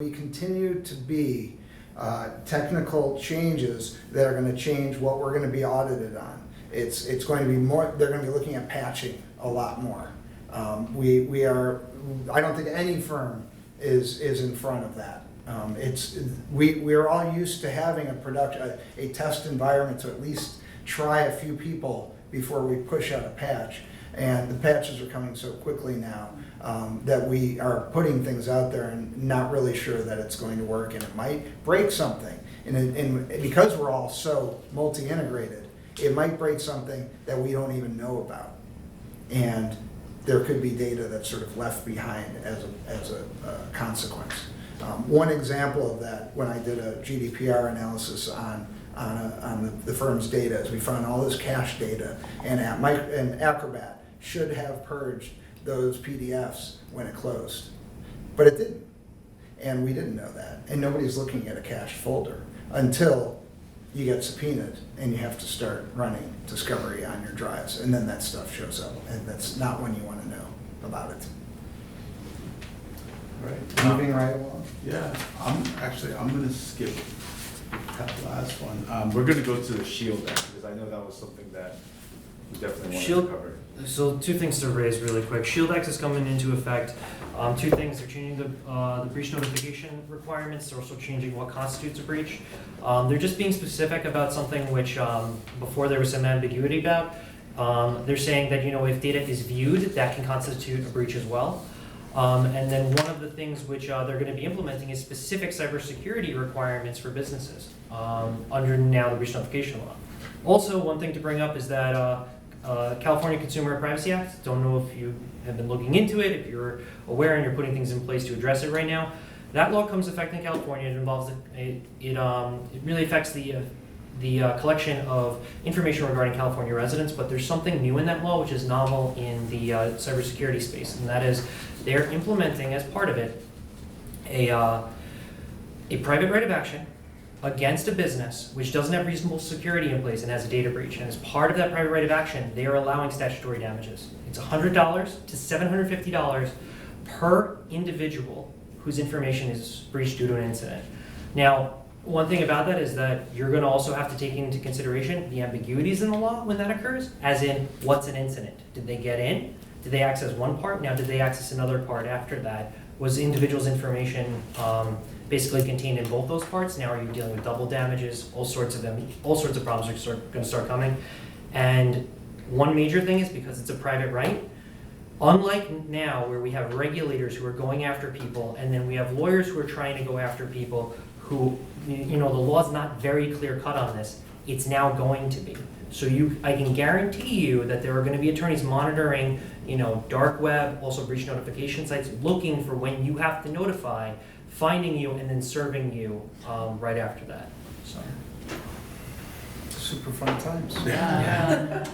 We continue to be technical changes that are going to change what we're going to be audited on. It's going to be more, they're going to be looking at patching a lot more. We are, I don't think any firm is in front of that. We are all used to having a test environment to at least try a few people before we push out a patch. And the patches are coming so quickly now that we are putting things out there and not really sure that it's going to work, and it might break something. And because we're all so multi-integrated, it might break something that we don't even know about. And there could be data that's sort of left behind as a consequence. One example of that, when I did a GDPR analysis on the firm's data, is we found all this cache data, and Acrobat should have purged those PDFs when it closed, but it didn't, and we didn't know that, and nobody's looking at a cache folder until you get subpoenaed and you have to start running discovery on your drives, and then that stuff shows up, and that's not when you want to know about it. Right. Moving right along. Yeah, I'm going to skip that last one. We're going to go to the Shield Act, because I know that was something that we definitely wanted to cover. So two things to raise really quick. Shield Act is coming into effect. Two things: they're changing the breach notification requirements. They're also changing what constitutes a breach. They're just being specific about something which before there was some ambiguity about. They're saying that if data is viewed, that can constitute a breach as well. And then one of the things which they're going to be implementing is specific cybersecurity requirements for businesses under now the breach notification law. Also, one thing to bring up is that California Consumer Privacy Act, don't know if you have been looking into it, if you're aware and you're putting things in place to address it right now. That law comes effect in California. It involves, it really affects the collection of information regarding California residents, but there's something new in that law which is novel in the cybersecurity space, and that is they're implementing as part of it a private right of action against a business which doesn't have reasonable security in place and has a data breach. And as part of that private right of action, they are allowing statutory damages. It's $100 to $750 per individual whose information is breached due to an incident. Now, one thing about that is that you're going to also have to take into consideration the ambiguities in the law when that occurs, as in, what's an incident? Did they get in? Did they access one part? Now, did they access another part after that? Was the individual's information basically contained in both those parts? Now are you dealing with double damages? All sorts of problems are going to start coming. And one major thing is because it's a private right, unlike now where we have regulators who are going after people and then we have lawyers who are trying to go after people who, the law's not very clear cut on this, it's now going to be. So I can guarantee you that there are going to be attorneys monitoring, dark web, also breach notification sites, looking for when you have to notify, finding you, and then serving you right after that. So. Super fun times. Yeah.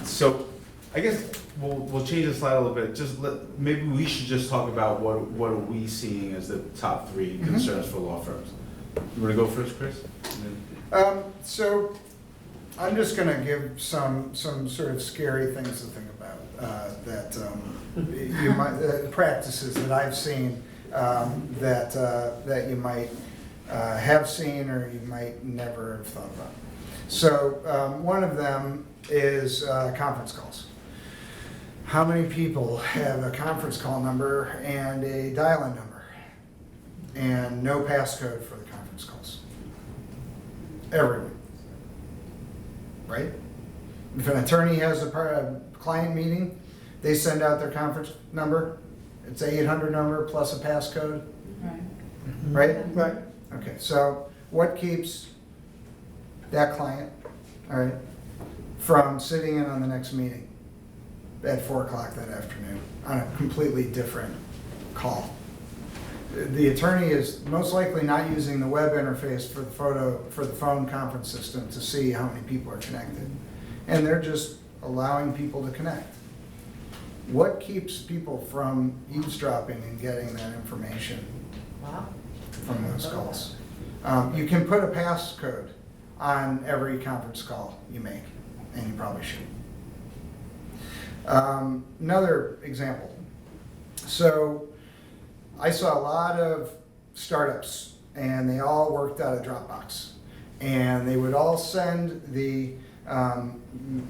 So I guess we'll change the slide a little bit. Maybe we should just talk about what are we seeing as the top three concerns for law firms. You want to go first, Chris? So I'm just going to give some sort of scary things to think about that you might practices that I've seen that you might have seen or you might never have thought about. So one of them is conference calls. How many people have a conference call number and a dial-in number and no passcode for the conference calls? Everyone, right? If an attorney has a client meeting, they send out their conference number. It's an 800 number plus a passcode, right? Right. Okay, so what keeps that client, all right, from sitting in on the next meeting at 4 o'clock that afternoon on a completely different call? The attorney is most likely not using the web interface for the phone conference system to see how many people are connected. And they're just allowing people to connect. What keeps people from eavesdropping and getting that information from those calls? You can put a passcode on every conference call you make, and you probably should. Another example. So I saw a lot of startups, and they all worked out of Dropbox. And they would all send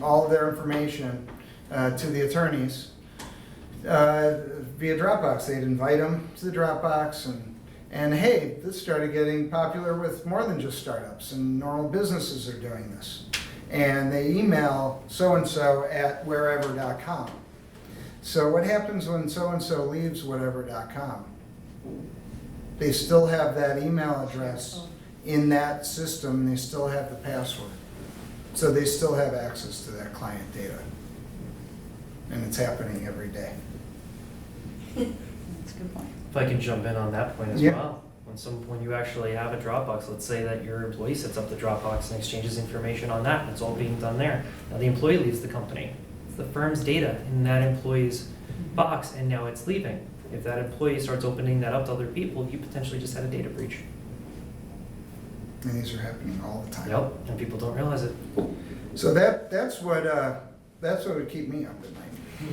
all of their information to the attorneys via Dropbox. They'd invite them to the Dropbox, and hey, this started getting popular with more than just startups, and normal businesses are doing this. And they email so-and-so at wherever.com. So what happens when so-and-so leaves whatever.com? They still have that email address in that system, they still have the password. So they still have access to that client data. And it's happening every day. That's a good point. If I can jump in on that point as Yeah. well. When you actually have a Dropbox, let's say that your employee sets up the Dropbox and exchanges information on that, and it's all being done there. Now the employee leaves the company. It's the firm's data in that employee's box, and now it's leaving. If that employee starts opening that up to other people, you potentially just had a data breach. And these are happening all the time. Yep, and people don't realize it. So that's what would keep me up at night. Yeah.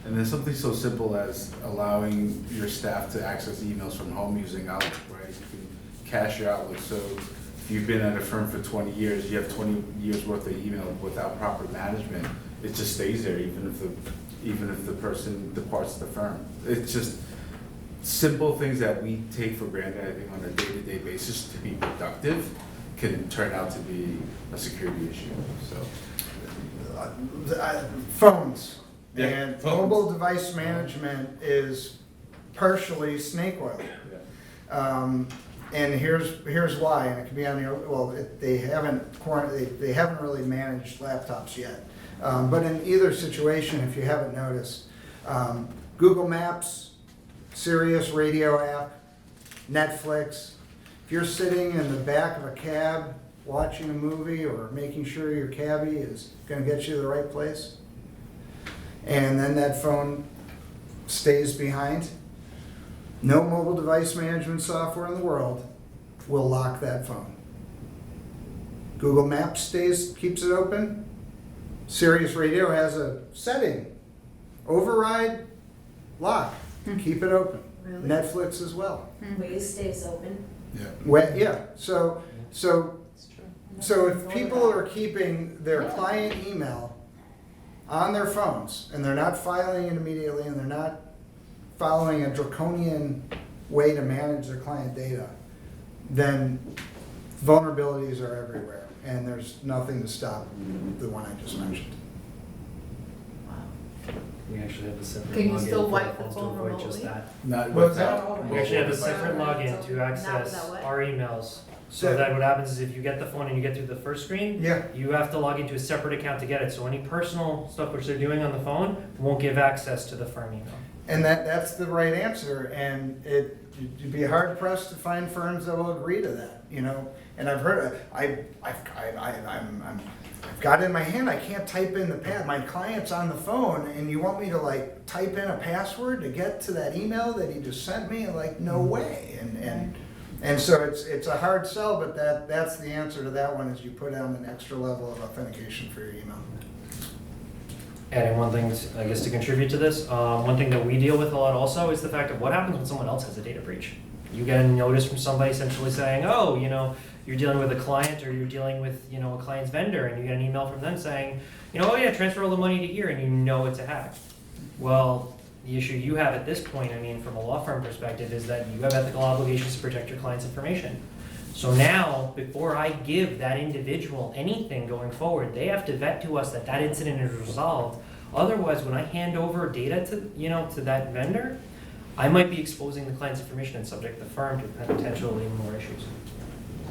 And there's something so simple as allowing your staff to access emails from home using Outlook, right? You can cache your Outlook, so if you've been at a firm for 20 years, you have 20 years worth of email without proper management, it just stays there even if the person departs the firm. It's just simple things that we take for granted, I think, on a day-to-day basis to be productive can turn out to be a security issue, so. Phones. Yeah, And phones. mobile device management is partially snake oil. And here's why, and it could be on your, well, they haven't really managed laptops yet. But in either situation, if you haven't noticed, Google Maps, Sirius radio app, Netflix, if you're sitting in the back of a cab watching a movie or making sure your cabbie is gonna get you to the right place, and then that phone stays behind, no mobile device management software in the world will lock that phone. Google Maps keeps it open. Sirius Radio has a setting, override, lock, keep it open. Really? Netflix as well. Waze stays open. Yeah, so That's true. So if people are keeping their client email on their phones and they're not filing it immediately and they're not following a draconian way to manage their client data, then vulnerabilities are everywhere and there's nothing to stop the one I just mentioned. We actually have a separate Can you login still for wipe the phones to phone avoid just remotely? that. Not What's without. We actually have a separate Not login to access without what? our emails. So Yeah. that what happens is if you get the phone and you get through the first screen, Yeah, you have to log into a separate account to get it. So any personal stuff which they're doing on the phone won't give access to the firm email. and that's the right answer, and you'd be hard pressed to find firms that will agree to that, you know? And I've heard, I've got it in my hand, I can't type in the pad, my client's on the phone, and you want me to like type in a password to get to that email that he just sent me? Like, no way. And so it's a hard sell, but that's the answer to that one, is you put on an extra level of authentication for your email. Adding one thing, I guess, to contribute to this, one thing that we deal with a lot also is the fact of what happens when someone else has a data breach. You get a notice from somebody essentially saying, oh, you know, you're dealing with a client or you're dealing with, you know, a client's vendor, and you get an email from them saying, you know, oh yeah, transfer all the money to here, and you know it's a hack. Well, the issue you have at this point, I mean, from a law firm perspective, is that you have ethical obligations to protect your client's information. So now, before I give that individual anything going forward, they have to vet to us that that incident is resolved. Otherwise, when I hand over data to, you know, to that vendor, I might be exposing the client's information and subject the firm to potentially more issues.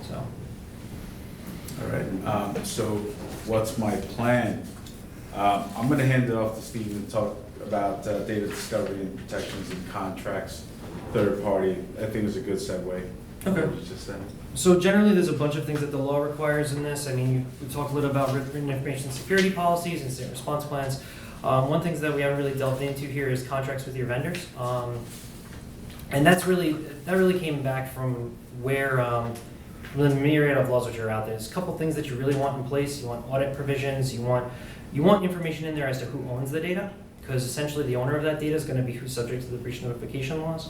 So. All right, so what's my plan? I'm gonna hand it off to Steve to talk about data discovery and protections and contracts, third party. I think it's a good segue. Okay. What you just said. So generally, there's a bunch of things that the law requires in this. I mean, we talked a little about written information security policies and incident response plans. One thing that we haven't really delved into here is contracts with your vendors. And that really came back from where the myriad of laws which are out there. There's a couple things that you really want in place. You want audit provisions. You want information in there as to who owns the data, because essentially the owner of that data is going to be who's subject to the breach notification laws.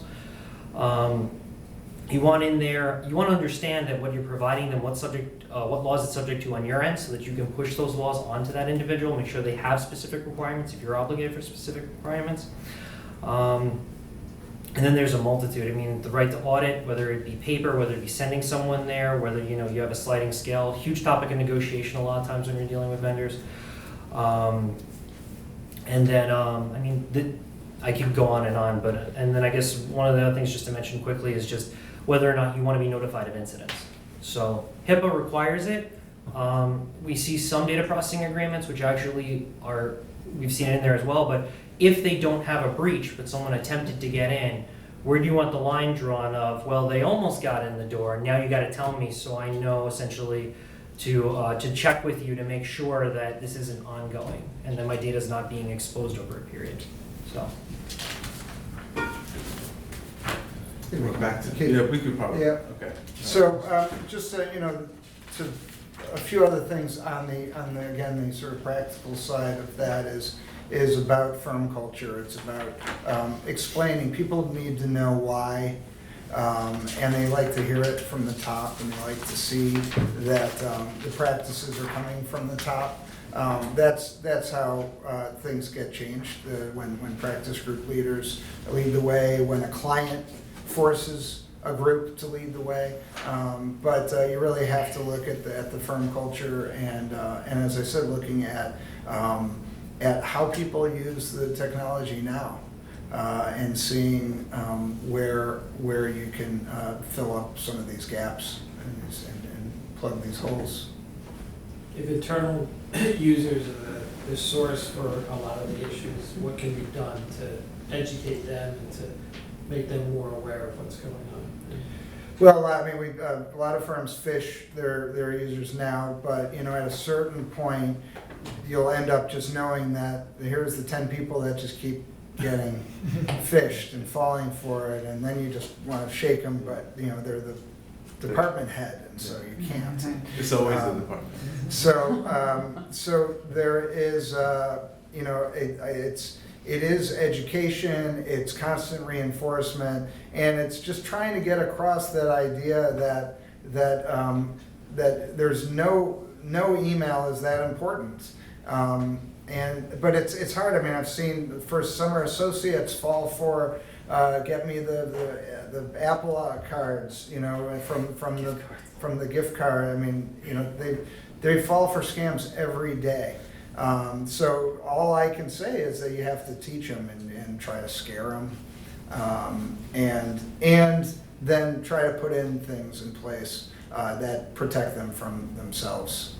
You want in there, you want to understand that what you're providing them, what laws it's subject to on your end, so that you can push those laws onto that individual, make sure they have specific requirements if you're obligated for specific requirements. And then there's a multitude. I mean, the right to audit, whether it be paper, whether it be sending someone there, whether you have a sliding scale, huge topic of negotiation a lot of times when you're dealing with vendors. And then, I mean, I could go on, and then I guess one of the other things just to mention quickly is just whether or not you want to be notified of incidents. So HIPAA requires it. We see some data processing agreements, which actually we've seen it in there as well, but if they don't have a breach, but someone attempted to get in, where do you want the line drawn of, well, they almost got in the door, now you gotta tell me so I know essentially to check with you to make sure that this isn't ongoing and that my data's not being exposed over a period, so. We're back to, Okay. yeah, we could probably, Yeah. okay. So, just, to a few other things on the, again, the sort of practical side of that is about firm culture. It's about explaining. People need to know why, and they like to hear it from the top, and they like to see that the practices are coming from the top. That's how things get changed, when practice group leaders lead the way, when a client forces a group to lead the way, but you really have to look at the firm culture, and as I said, looking at how people use the technology now, and seeing where you can fill up some of these gaps and plug these holes. If internal users are the source for a lot of the issues, what can be done to educate them and to make them more aware of what's going on? Well, I mean, a lot of firms phish their users now, but at a certain point, you'll end up just knowing that here's the 10 people that just keep getting phished and falling for it, and then you just want to shake them, but they're the department head, and so you can't. It's always the department. So there is, it is education, it's constant reinforcement, and it's just trying to get across that idea that there's no email is that important. But it's hard. I mean, I've seen first summer associates fall for get me the Apple cards, from the gift card. I mean, they fall for scams every day. So all I can say is that you have to teach them and try to scare them, and then try to put in things in place that protect them from themselves.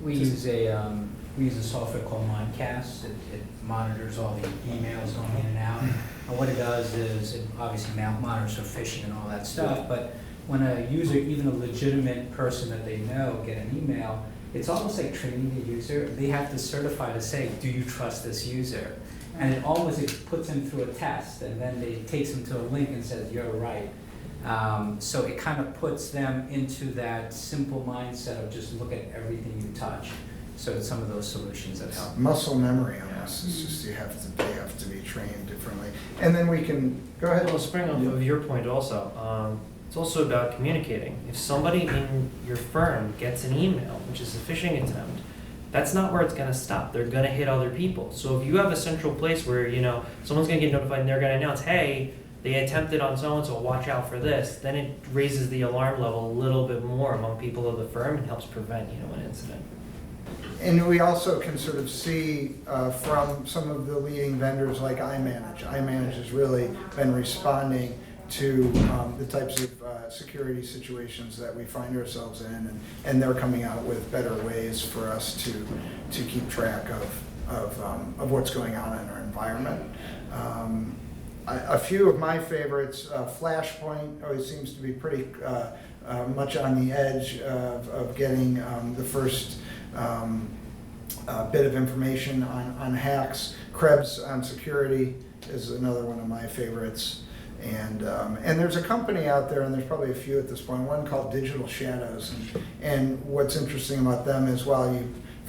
We use a software called Mindcast. It monitors all the emails going in and out. And what it does is it obviously monitors for phishing and all that stuff. But when a user, even a legitimate person that they know, get an email, it's almost like training the user. They have to certify to say, do you trust this user? And it puts them through a test, and then it takes them to a link and says, you're right. So it kind of puts them into that simple mindset of just look at everything you touch. So it's some of those solutions that help. Muscle memory on this. It's just they have to be trained differently. And then we can go ahead. Well, spring off of your point also, it's also about communicating. If somebody in your firm gets an email, which is a phishing attempt, that's not where it's going to stop. They're going to hit other people. So if you have a central place where someone's going to get notified and they're going to announce, hey, they attempted on so-and-so, watch out for this, then it raises the alarm level a little bit more among people of the firm and helps prevent an incident. And we also can sort of see from some of the leading vendors like iManage. iManage has really been responding to the types of security situations that we find ourselves in, and they're coming out with better ways for us to keep track of what's going on in our environment. A few of my favorites, Flashpoint always seems to be pretty much on the edge of getting the first bit of information on hacks. Krebs on security is another one of my favorites. And there's a company out there, and there's probably a few at this point, one called Digital Shadows. And what's interesting about them is while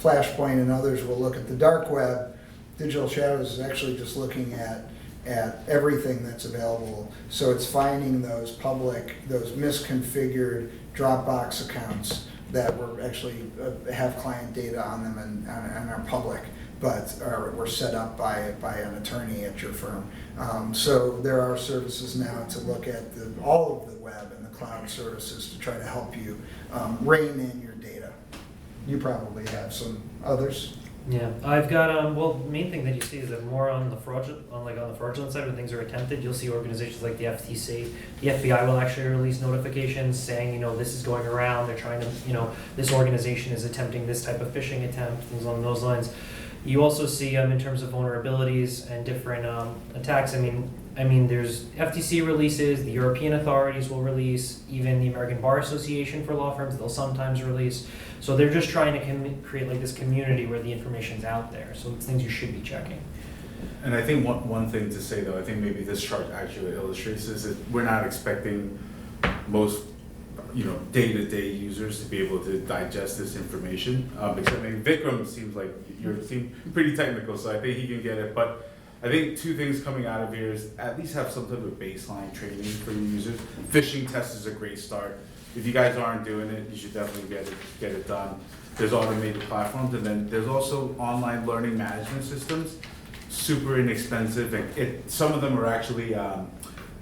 Flashpoint and others will look at the dark web, Digital Shadows is actually just looking at at everything that's available. So it's finding those those misconfigured Dropbox accounts that were actually have client data on them and are public, but were set up by an attorney at your firm. So there are services now to look at all of the web and the cloud services to try to help you rein in your data. You probably have some others. Yeah, I've got well, the main thing that you see is that more on the fraudulent, on the fraudulent side when things are attempted, you'll see organizations like the FTC, the FBI will actually release notifications saying, you know, this is going around, they're trying to, you know, this organization is attempting this type of phishing attempt, things along those lines. You also see in terms of vulnerabilities and different attacks. I mean, there's FTC releases, the European authorities will release, even the American Bar Association for law firms, they'll sometimes release. So they're just trying to create like this community where the information's out there. So it's things you should be checking. And I think one thing to say though, I think maybe this chart actually illustrates this, is we're not expecting most, you know, day-to-day users to be able to digest this information. Because I mean, Vikram seems like you seem pretty technical, so I think he can get it. But I think two things coming out of here is at least have some type of baseline training for your users. Phishing test is a great start. If you guys aren't doing it, you should definitely get it done. There's automated platforms, and then there's also online learning management systems. Super inexpensive, and some of them are actually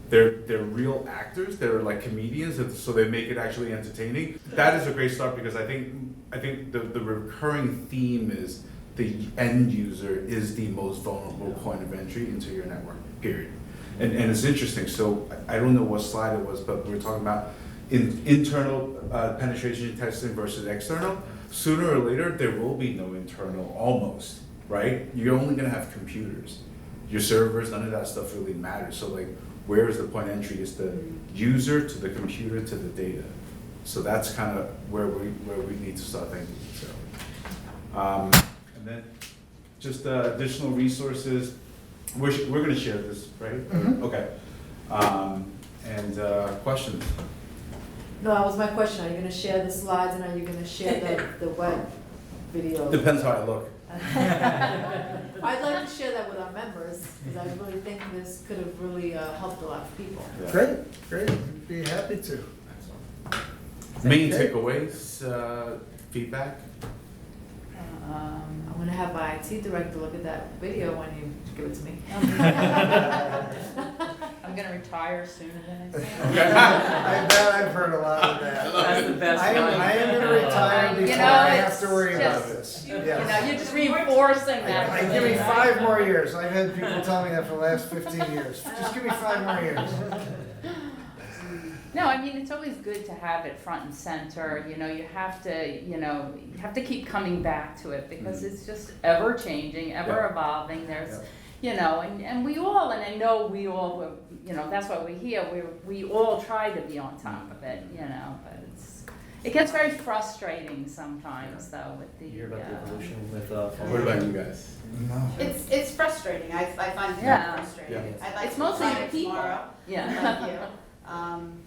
they're real actors. They're like comedians, so they make it actually entertaining. That is a great start because I think the recurring theme is the end user is the most vulnerable point of entry into your network. Period. And it's interesting. So I don't know what slide it was, but we're talking about internal penetration testing versus external. Sooner or later, there will be no internal, almost, right? You're only gonna have computers. Your servers, none of that stuff really matters. So like, where is the point of entry? Is the user to the computer to the data. So that's kind of where we need to start thinking. So, and then just additional resources. We're gonna share this, right? Mm-hmm. Okay. And questions. No, that was my question. Are you gonna share the slides and are you gonna share the web video? Depends how I look. I'd like to share that with our members, because I really think this could have really helped a lot of people. Yeah. Great, I'd be happy to. Main Okay. takeaways, feedback. I'm gonna have my IT director look at that video when you give it to me. I'm gonna retire sooner than I think. I bet I've heard a lot of that. That's the best I am one. gonna retire You before know, I have it's to worry about just- this. You Yes. know, you're just reinforcing that. I give me 5 more years. I've had people tell me that for the last 15 years. Just give me 5 more years. No, I mean, it's always good to have it front and center, you know, you have to keep coming back to it because it's just ever changing, ever Yeah. evolving, there's, Yeah. you know, and we all, and I know we all, you know, that's why we're here, we all try to be on top of it, you know, but it gets very frustrating sometimes though with the. You hear about the evolution with What about you guys? No. It's frustrating, I find it Yeah. frustrating. Yeah. I'd like It's to mostly try the it people. tomorrow, Yeah. like you,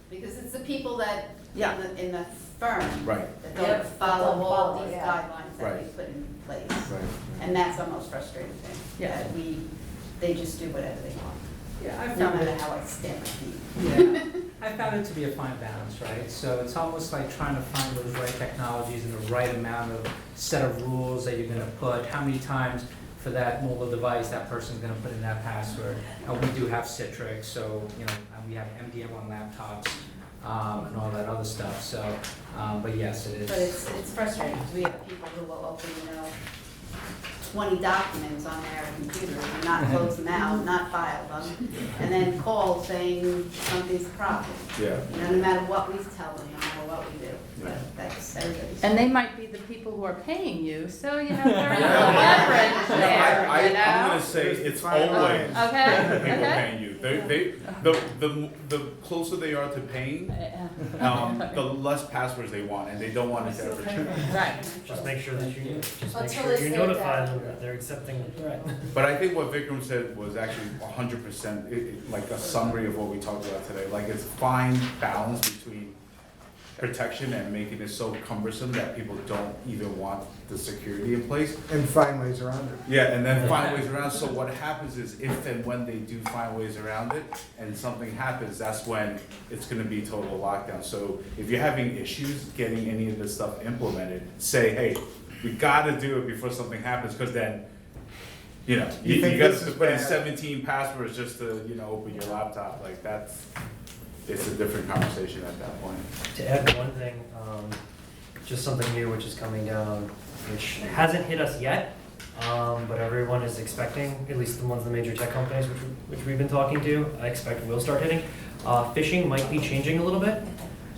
because it's the people that, Yeah. in the firm, Right, that Yeah, don't follow don't all follow, these yeah. guidelines that we Right. put in place. right. And that's the most frustrating thing, Yeah. that they just do whatever they want, Yeah, I no found matter it, how I stamp my feet. yeah, I found it to be a fine balance, right? So it's almost like trying to find those right technologies and the right amount of set of rules that you're gonna put, how many times for that mobile device that person's gonna put in that password. And we do have Citrix, so, you know, and we have MDM on laptops, and all that other stuff, so, but yes, it is. But it's frustrating, because we have people who will open, 20 documents on their computer and not close them out, not file them, and then call saying something's a problem. Yeah. No matter what we tell them, no matter what we do, Yeah. but that's everybody's. And they might be the people who are paying you, so you have very little leverage there, you I'm know? gonna say it's Fine always line. Okay, the people okay. paying you. The closer they are to paying, the less passwords they want, and they don't want it to ever change. Right. Just make sure that you Until it's their notify data. them that they're accepting the threat. But I think what Vikram said was actually 100% like a summary of what we talked about today. Like it's fine balance between protection and making it so cumbersome that people don't even want the security in place. And find ways around it. Yeah, and then find ways around. So what happens is if and when they do find ways around it and something happens, that's when it's gonna be total lockdown. So if you're having issues getting any of this stuff implemented, say, hey, we gotta do it before something happens, because then, you know, You you think gotta this is put in bad? 17 passwords just to, you know, open your laptop. Like it's a different conversation at that point. To add one thing, just something new which is coming down, which hasn't hit us yet, but everyone is expecting, at least the ones, the major tech companies which we've been talking to, I expect will start hitting. Phishing might be changing a little bit.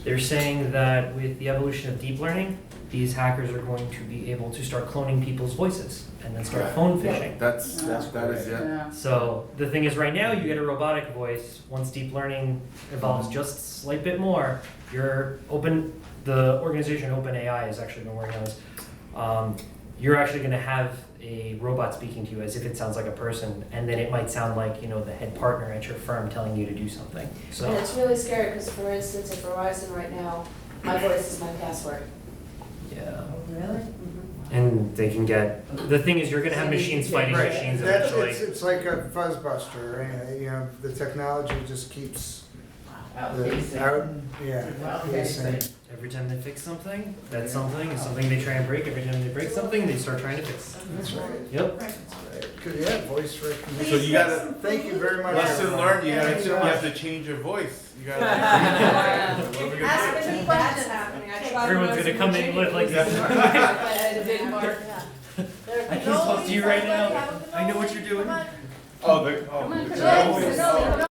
They're saying that with the evolution of deep learning, these hackers are going to be able to start cloning people's voices and then start phone phishing. That is, yeah. Yeah. So the thing is, right now you get a robotic voice. Once deep learning evolves just a slight bit more, the organization OpenAI has actually been working on this. You're actually going to have a robot speaking to you as if it sounds like a person, and then it might sound like, you know, the head partner at your firm telling you to do something. And So it's really scary because, for instance, at Verizon right now, my voice is my password. yeah, Really? and they can get. The thing is, you're going to have machines fighting Right. machines That's, eventually. it's like a fuzzbuster, you know, the technology just keeps out, yeah. outpacing. Every time they fix something, that's something is something they try and break. Every time they break something, they start trying to fix. That's right. Yep. That's right. 'Cause, yeah, voice recognition. So you gotta, Thank you very much. lesson everyone. learned, you Thank so have much. to change your voice. You gotta. What are we gonna Ask do? me questions happening. I tried Everyone's gonna come in with like this. I can talk to you right now. I know what you're doing. Oh, Come on, the. come on.